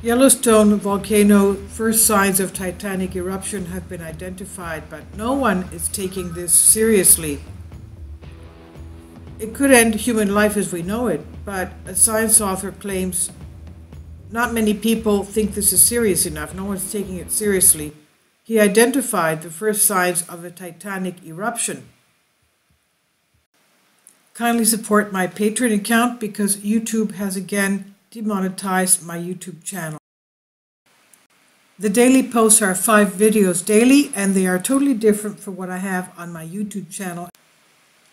Yellowstone Volcano first signs of Titanic eruption have been identified, but no one is taking this seriously. It could end human life as we know it, but a science author claims not many people think this is serious enough. No one's taking it seriously. He identified the first signs of a Titanic eruption. Kindly support my Patreon account because YouTube has again demonetized my YouTube channel. The daily posts are 5 videos daily, and they are totally different from what I have on my YouTube channel.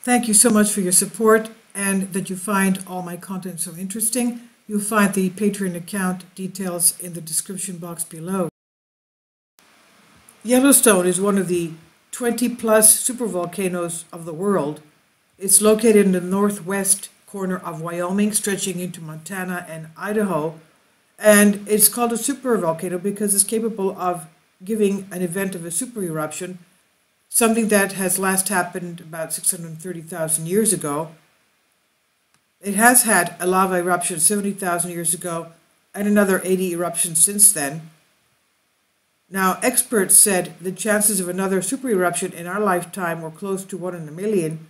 Thank you so much for your support and that you find all my content so interesting. You'll find the Patreon account details in the description box below. Yellowstone is one of the 20-plus supervolcanoes of the world. It's located in the northwest corner of Wyoming, stretching into Montana and Idaho. And it's called a supervolcano because it's capable of giving an event of a super eruption, something that has last happened about 630,000 years ago. It has had a lava eruption 70,000 years ago and another 80 eruptions since then. Now, experts said the chances of another super eruption in our lifetime were close to 1 in a million.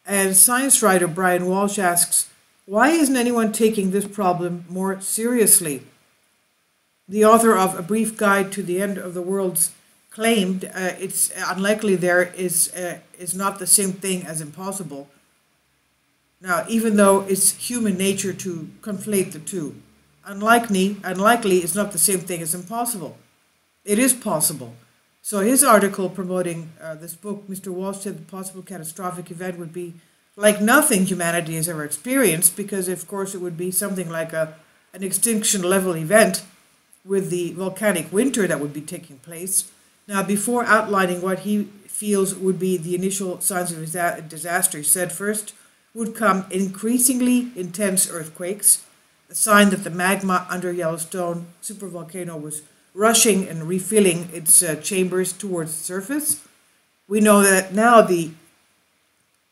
And science writer Brian Walsh asks, why isn't anyone taking this problem more seriously? The author of A Brief Guide to the End of the World's claimed it's unlikely there is not the same thing as impossible. Now, even though it's human nature to conflate the two, unlikely is not the same thing as impossible. It is possible. So his article promoting this book, Mr. Walsh said the possible catastrophic event would be like nothing humanity has ever experienced, because of course it would be something like an extinction level event with the volcanic winter that would be taking place. Now, before outlining what he feels would be the initial signs of disaster, he said first would come increasingly intense earthquakes, a sign that the magma under Yellowstone supervolcano was rushing and refilling its chambers towards the surface. We know that now the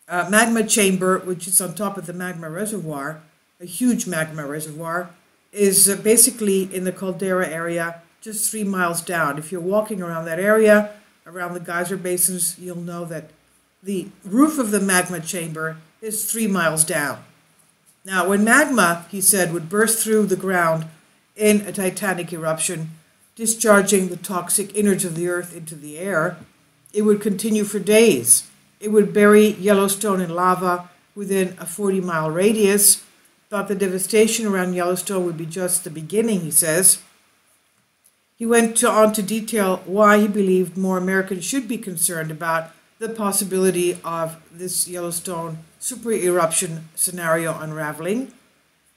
magma chamber, which is on top of the magma reservoir, a huge magma reservoir, is basically in the caldera area just 3 miles down. If you're walking around that area, around the geyser basins, you'll know that the roof of the magma chamber is 3 miles down. Now, when magma, he said, would burst through the ground in a Titanic eruption, discharging the toxic innards of the earth into the air, it would continue for days. It would bury Yellowstone in lava within a 40-mile radius, but the devastation around Yellowstone would be just the beginning, he says. He went on to detail why he believed more Americans should be concerned about the possibility of this Yellowstone super eruption scenario unraveling.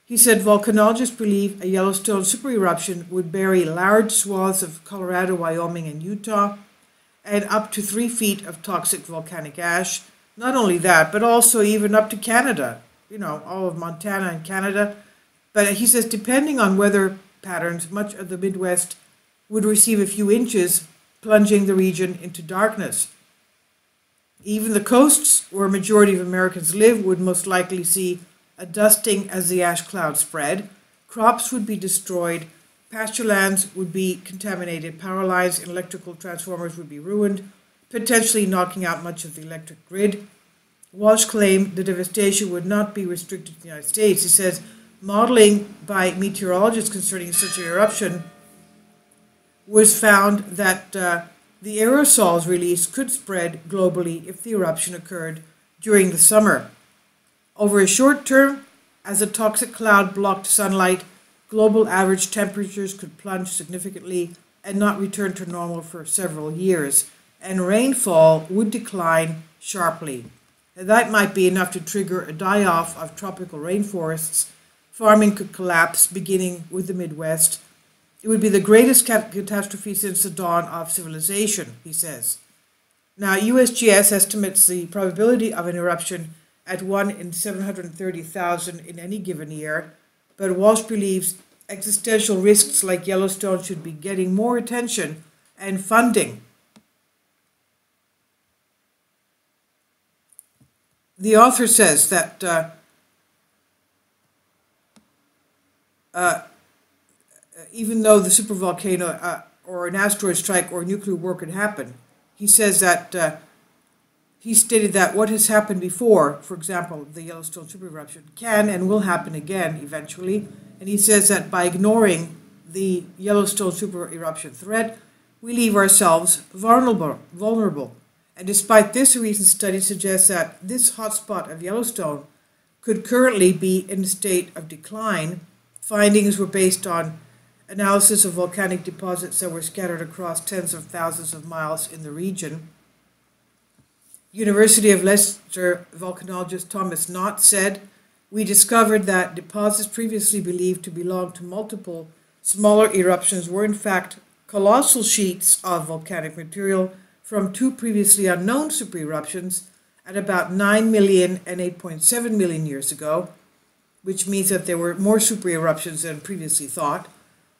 He said volcanologists believe a Yellowstone super eruption would bury large swaths of Colorado, Wyoming, and Utah, and up to 3 feet of toxic volcanic ash. Not only that, but also even up to Canada, all of Montana and Canada. But he says depending on weather patterns, much of the Midwest would receive a few inches, plunging the region into darkness. Even the coasts, where a majority of Americans live, would most likely see a dusting as the ash cloud spread. Crops would be destroyed, pasture lands would be contaminated, power lines and electrical transformers would be ruined, potentially knocking out much of the electric grid. Walsh claimed the devastation would not be restricted to the United States. He says modeling by meteorologists concerning such an eruption was found that the aerosols released could spread globally if the eruption occurred during the summer. Over a short term, as a toxic cloud blocked sunlight, global average temperatures could plunge significantly and not return to normal for several years, and rainfall would decline sharply. And that might be enough to trigger a die-off of tropical rainforests. Farming could collapse, beginning with the Midwest. It would be the greatest catastrophe since the dawn of civilization, he says. Now, USGS estimates the probability of an eruption at 1 in 730,000 in any given year, but Walsh believes existential risks like Yellowstone should be getting more attention and funding. The author says that even though the supervolcano or an asteroid strike or nuclear war could happen. He says that he stated that what has happened before, for example, the Yellowstone super eruption, can and will happen again eventually. And he says that by ignoring the Yellowstone super eruption threat, we leave ourselves vulnerable. And despite this, a recent study suggests that this hotspot of Yellowstone could currently be in a state of decline. Findings were based on analysis of volcanic deposits that were scattered across tens of thousands of miles in the region. University of Leicester volcanologist Thomas Knott said, "We discovered that deposits previously believed to belong to multiple smaller eruptions were in fact colossal sheets of volcanic material from two previously unknown supereruptions at about 9 million and 8.7 million years ago, which means that there were more supereruptions than previously thought.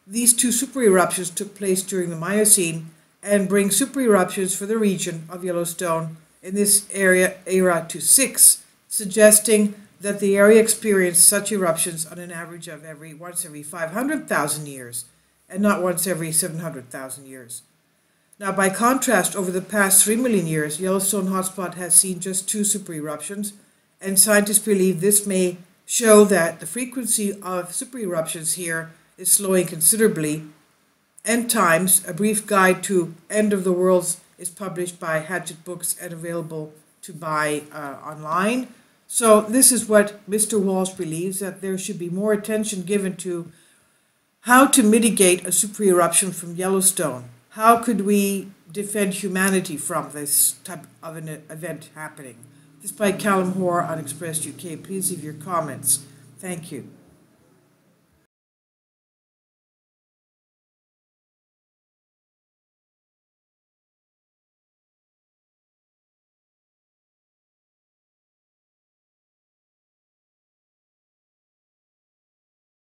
These two supereruptions took place during the Miocene and bring supereruptions for the region of Yellowstone in this era to 6, suggesting that the area experienced such eruptions on an average of once every 500,000 years, and not once every 700,000 years. Now, by contrast, over the past 3 million years, Yellowstone hotspot has seen just 2 supereruptions, and scientists believe this may show that the frequency of supereruptions here is slowing considerably. End Times, a brief guide to end of the worlds, is published by Hatchet Books and available to buy online. So this is what Mr. Walsh believes, that there should be more attention given to how to mitigate a supereruption from Yellowstone. How could we defend humanity from this type of an event happening? This is by Callum Hoare on Express UK. Please leave your comments. Thank you.